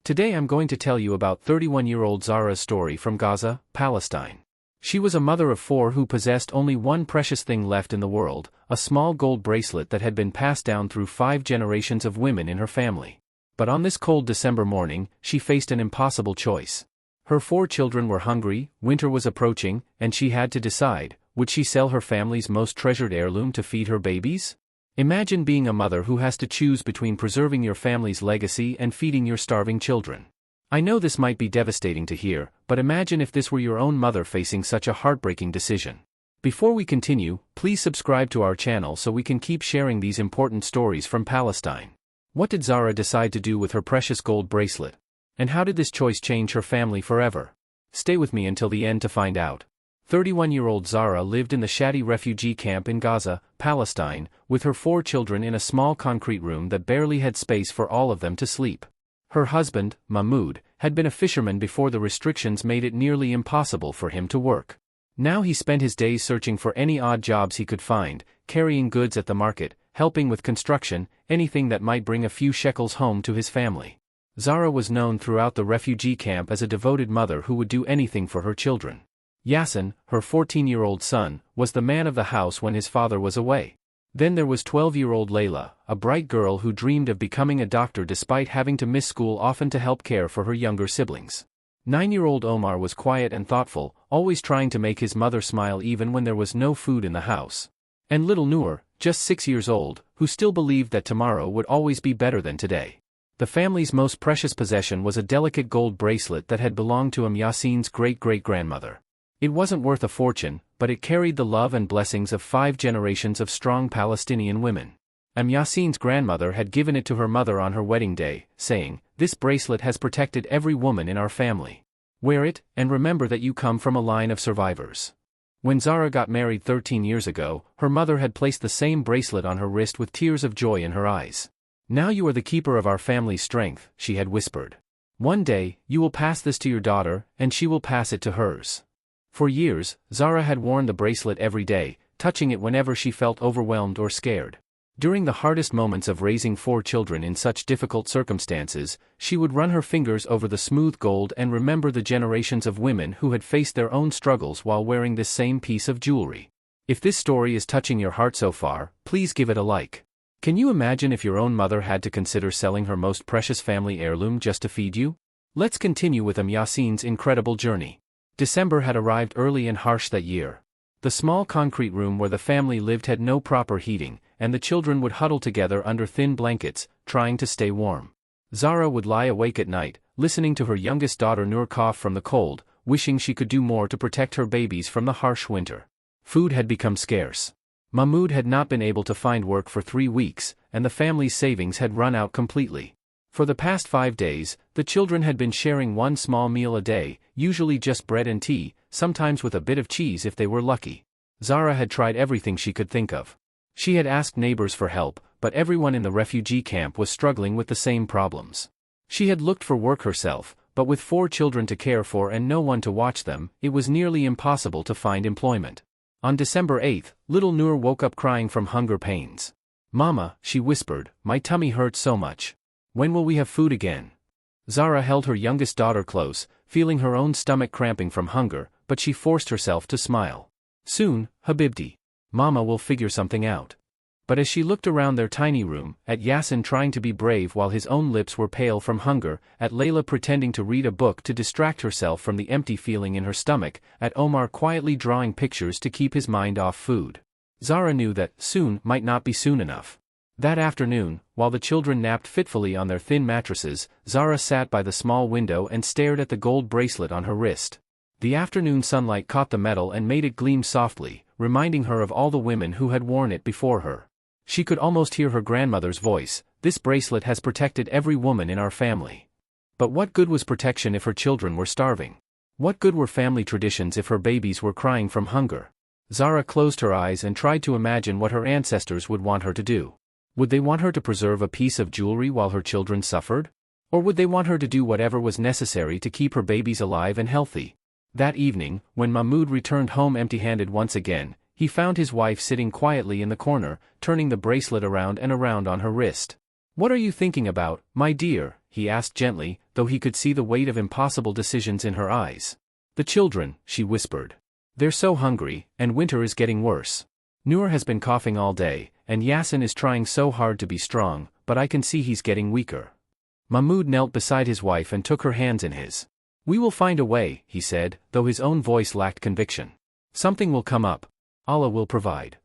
Today I'm going to tell you about 31-year-old Zahra's story from Gaza, Palestine. She was a mother of 4 who possessed only one precious thing left in the world, a small gold bracelet that had been passed down through 5 generations of women in her family. But on this cold December morning, she faced an impossible choice. Her 4 children were hungry, winter was approaching, and she had to decide, would she sell her family's most treasured heirloom to feed her babies? Imagine being a mother who has to choose between preserving your family's legacy and feeding your starving children. I know this might be devastating to hear, but imagine if this were your own mother facing such a heartbreaking decision. Before we continue, please subscribe to our channel so we can keep sharing these important stories from Palestine. What did Zahra decide to do with her precious gold bracelet? And how did this choice change her family forever? Stay with me until the end to find out. 31-year-old Zahra lived in the Shadi refugee camp in Gaza, Palestine, with her 4 children in a small concrete room that barely had space for all of them to sleep. Her husband, Mahmoud, had been a fisherman before the restrictions made it nearly impossible for him to work. Now he spent his days searching for any odd jobs he could find, carrying goods at the market, helping with construction, anything that might bring a few shekels home to his family. Zahra was known throughout the refugee camp as a devoted mother who would do anything for her children. Yasin, her 14-year-old son, was the man of the house when his father was away. Then there was 12-year-old Layla, a bright girl who dreamed of becoming a doctor despite having to miss school often to help care for her younger siblings. 9-year-old Omar was quiet and thoughtful, always trying to make his mother smile even when there was no food in the house. And little Noor, just 6 years old, who still believed that tomorrow would always be better than today. The family's most precious possession was a delicate gold bracelet that had belonged to Yasin's great-great-grandmother. It wasn't worth a fortune, but it carried the love and blessings of 5 generations of strong Palestinian women. Yasin's grandmother had given it to her mother on her wedding day, saying, "This bracelet has protected every woman in our family. Wear it, and remember that you come from a line of survivors." When Zahra got married 13 years ago, her mother had placed the same bracelet on her wrist with tears of joy in her eyes. "Now you are the keeper of our family's strength," she had whispered. "One day, you will pass this to your daughter, and she will pass it to hers." For years, Zahra had worn the bracelet every day, touching it whenever she felt overwhelmed or scared. During the hardest moments of raising 4 children in such difficult circumstances, she would run her fingers over the smooth gold and remember the generations of women who had faced their own struggles while wearing this same piece of jewelry. If this story is touching your heart so far, please give it a like. Can you imagine if your own mother had to consider selling her most precious family heirloom just to feed you? Let's continue with Yasin's incredible journey. December had arrived early and harsh that year. The small concrete room where the family lived had no proper heating, and the children would huddle together under thin blankets, trying to stay warm. Zahra would lie awake at night, listening to her youngest daughter Noor cough from the cold, wishing she could do more to protect her babies from the harsh winter. Food had become scarce. Mahmoud had not been able to find work for 3 weeks, and the family's savings had run out completely. For the past 5 days, the children had been sharing one small meal a day, usually just bread and tea, sometimes with a bit of cheese if they were lucky. Zahra had tried everything she could think of. She had asked neighbors for help, but everyone in the refugee camp was struggling with the same problems. She had looked for work herself, but with 4 children to care for and no one to watch them, it was nearly impossible to find employment. On December 8, little Noor woke up crying from hunger pains. "Mama," she whispered, "my tummy hurts so much. When will we have food again?" Zahra held her youngest daughter close, feeling her own stomach cramping from hunger, but she forced herself to smile. "Soon, Habibti. Mama will figure something out." But as she looked around their tiny room, at Yasin trying to be brave while his own lips were pale from hunger, at Layla pretending to read a book to distract herself from the empty feeling in her stomach, at Omar quietly drawing pictures to keep his mind off food, Zahra knew that soon might not be soon enough. That afternoon, while the children napped fitfully on their thin mattresses, Zahra sat by the small window and stared at the gold bracelet on her wrist. The afternoon sunlight caught the metal and made it gleam softly, reminding her of all the women who had worn it before her. She could almost hear her grandmother's voice, "This bracelet has protected every woman in our family." But what good was protection if her children were starving? What good were family traditions if her babies were crying from hunger? Zahra closed her eyes and tried to imagine what her ancestors would want her to do. Would they want her to preserve a piece of jewelry while her children suffered? Or would they want her to do whatever was necessary to keep her babies alive and healthy? That evening, when Mahmoud returned home empty-handed once again, he found his wife sitting quietly in the corner, turning the bracelet around and around on her wrist. "What are you thinking about, my dear?" he asked gently, though he could see the weight of impossible decisions in her eyes. The children, she whispered. They're so hungry, and winter is getting worse. Noor has been coughing all day, and Yasin is trying so hard to be strong, but I can see he's getting weaker. Mahmoud knelt beside his wife and took her hands in his. We will find a way, he said, though his own voice lacked conviction. Something will come up. Allah will provide.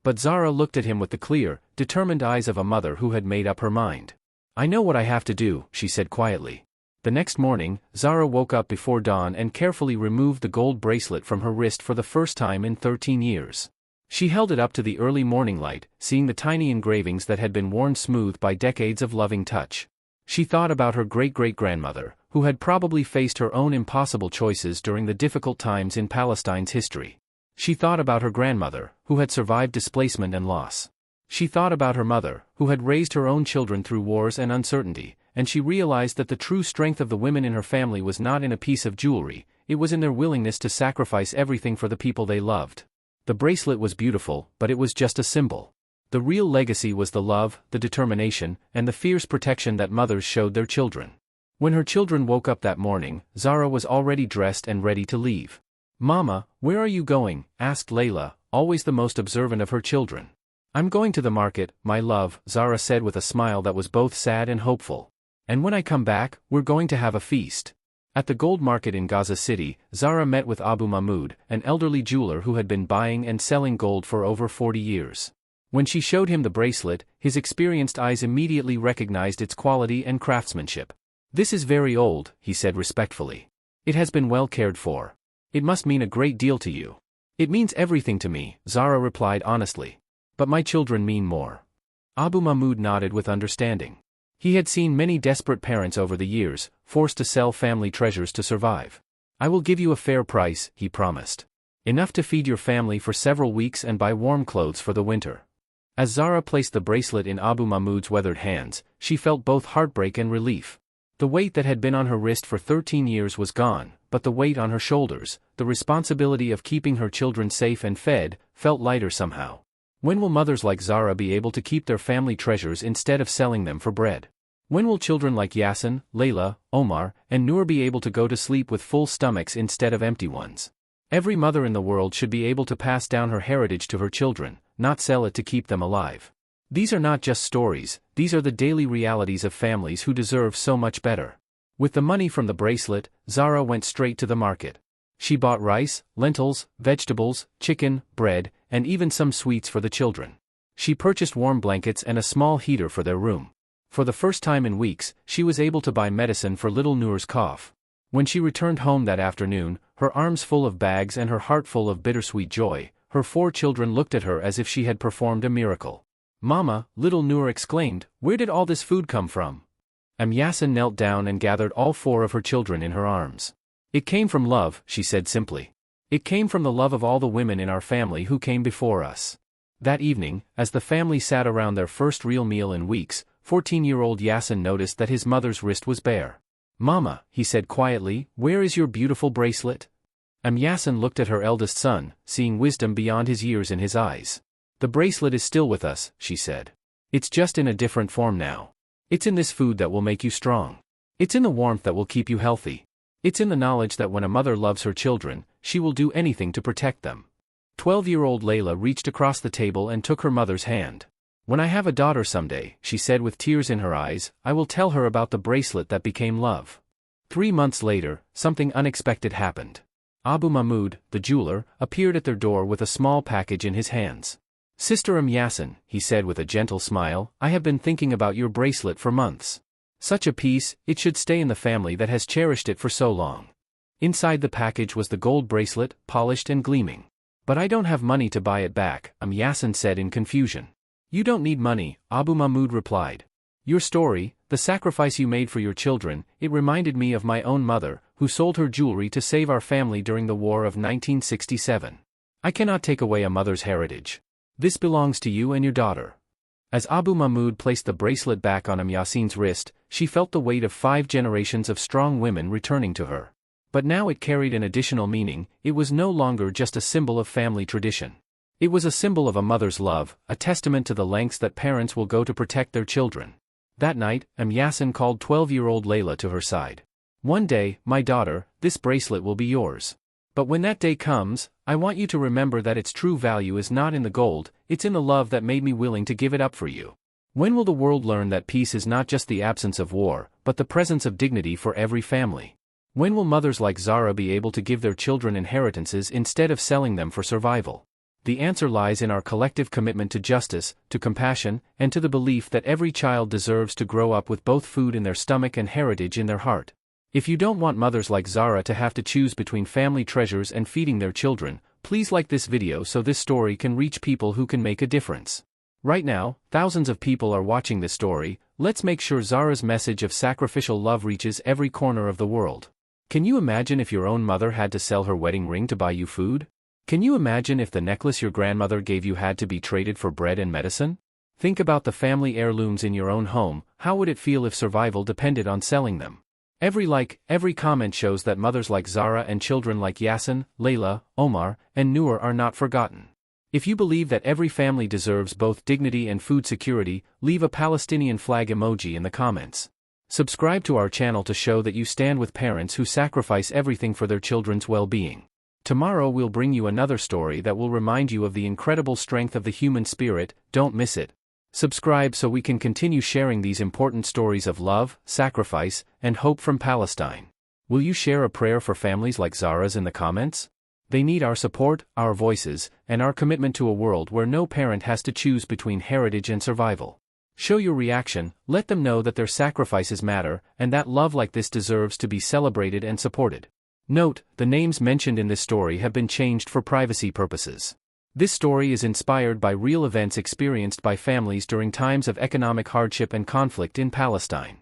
But Zahra looked at him with the clear, determined eyes of a mother who had made up her mind. I know what I have to do, she said quietly. The next morning, Zahra woke up before dawn and carefully removed the gold bracelet from her wrist for the first time in 13 years. She held it up to the early morning light, seeing the tiny engravings that had been worn smooth by decades of loving touch. She thought about her great-great-grandmother, who had probably faced her own impossible choices during the difficult times in Palestine's history. She thought about her grandmother, who had survived displacement and loss. She thought about her mother, who had raised her own children through wars and uncertainty, and she realized that the true strength of the women in her family was not in a piece of jewelry, it was in their willingness to sacrifice everything for the people they loved. The bracelet was beautiful, but it was just a symbol. The real legacy was the love, the determination, and the fierce protection that mothers showed their children. When her children woke up that morning, Zahra was already dressed and ready to leave. Mama, where are you going? Asked Layla, always the most observant of her children. I'm going to the market, my love, Zahra said with a smile that was both sad and hopeful. And when I come back, we're going to have a feast. At the gold market in Gaza City, Zahra met with Abu Mahmoud, an elderly jeweler who had been buying and selling gold for over 40 years. When she showed him the bracelet, his experienced eyes immediately recognized its quality and craftsmanship. This is very old, he said respectfully. It has been well cared for. It must mean a great deal to you. It means everything to me, Zahra replied honestly. But my children mean more. Abu Mahmoud nodded with understanding. He had seen many desperate parents over the years, forced to sell family treasures to survive. I will give you a fair price, he promised. Enough to feed your family for several weeks and buy warm clothes for the winter. As Zahra placed the bracelet in Abu Mahmoud's weathered hands, she felt both heartbreak and relief. The weight that had been on her wrist for 13 years was gone, but the weight on her shoulders, the responsibility of keeping her children safe and fed, felt lighter somehow. When will mothers like Zahra be able to keep their family treasures instead of selling them for bread? When will children like Yasin, Layla, Omar, and Noor be able to go to sleep with full stomachs instead of empty ones? Every mother in the world should be able to pass down her heritage to her children, not sell it to keep them alive. These are not just stories, these are the daily realities of families who deserve so much better. With the money from the bracelet, Zahra went straight to the market. She bought rice, lentils, vegetables, chicken, bread, and even some sweets for the children. She purchased warm blankets and a small heater for their room. For the first time in weeks, she was able to buy medicine for little Noor's cough. When she returned home that afternoon, her arms full of bags and her heart full of bittersweet joy, her 4 children looked at her as if she had performed a miracle. Mama, little Noor exclaimed, where did all this food come from? Yasin knelt down and gathered all 4 of her children in her arms. It came from love, she said simply. It came from the love of all the women in our family who came before us. That evening, as the family sat around their first real meal in weeks, 14-year-old Yasin noticed that his mother's wrist was bare. Mama, he said quietly, where is your beautiful bracelet? Yasin looked at her eldest son, seeing wisdom beyond his years in his eyes. The bracelet is still with us, she said. It's just in a different form now. It's in this food that will make you strong. It's in the warmth that will keep you healthy. It's in the knowledge that when a mother loves her children, she will do anything to protect them. 12-year-old Layla reached across the table and took her mother's hand. When I have a daughter someday, she said with tears in her eyes, I will tell her about the bracelet that became love. 3 months later, something unexpected happened. Abu Mahmoud, the jeweler, appeared at their door with a small package in his hands. Sister Yasin, he said with a gentle smile, I have been thinking about your bracelet for months. Such a piece, it should stay in the family that has cherished it for so long. Inside the package was the gold bracelet, polished and gleaming. But I don't have money to buy it back, Yasin said in confusion. You don't need money, Abu Mahmoud replied. Your story, the sacrifice you made for your children, it reminded me of my own mother, who sold her jewelry to save our family during the war of 1967. I cannot take away a mother's heritage. This belongs to you and your daughter. As Abu Mahmoud placed the bracelet back on Yasin's wrist, she felt the weight of 5 generations of strong women returning to her. But now it carried an additional meaning, it was no longer just a symbol of family tradition. It was a symbol of a mother's love, a testament to the lengths that parents will go to protect their children. That night, Yasin called 12-year-old Layla to her side. "One day, my daughter, this bracelet will be yours. But when that day comes, I want you to remember that its true value is not in the gold, it's in the love that made me willing to give it up for you." When will the world learn that peace is not just the absence of war, but the presence of dignity for every family? When will mothers like Zahra be able to give their children inheritances instead of selling them for survival? The answer lies in our collective commitment to justice, to compassion, and to the belief that every child deserves to grow up with both food in their stomach and heritage in their heart. If you don't want mothers like Zahra to have to choose between family treasures and feeding their children, please like this video so this story can reach people who can make a difference. Right now, thousands of people are watching this story. Let's make sure Zahra's message of sacrificial love reaches every corner of the world. Can you imagine if your own mother had to sell her wedding ring to buy you food? Can you imagine if the necklace your grandmother gave you had to be traded for bread and medicine? Think about the family heirlooms in your own home. How would it feel if survival depended on selling them? Every like, every comment shows that mothers like Zahra and children like Yasin, Layla, Omar, and Noor are not forgotten. If you believe that every family deserves both dignity and food security, leave a Palestinian flag emoji in the comments. Subscribe to our channel to show that you stand with parents who sacrifice everything for their children's well-being. Tomorrow we'll bring you another story that will remind you of the incredible strength of the human spirit. Don't miss it. Subscribe so we can continue sharing these important stories of love, sacrifice, and hope from Palestine. Will you share a prayer for families like Zahra's in the comments? They need our support, our voices, and our commitment to a world where no parent has to choose between heritage and survival. Show your reaction, let them know that their sacrifices matter, and that love like this deserves to be celebrated and supported. Note, the names mentioned in this story have been changed for privacy purposes. This story is inspired by real events experienced by families during times of economic hardship and conflict in Palestine.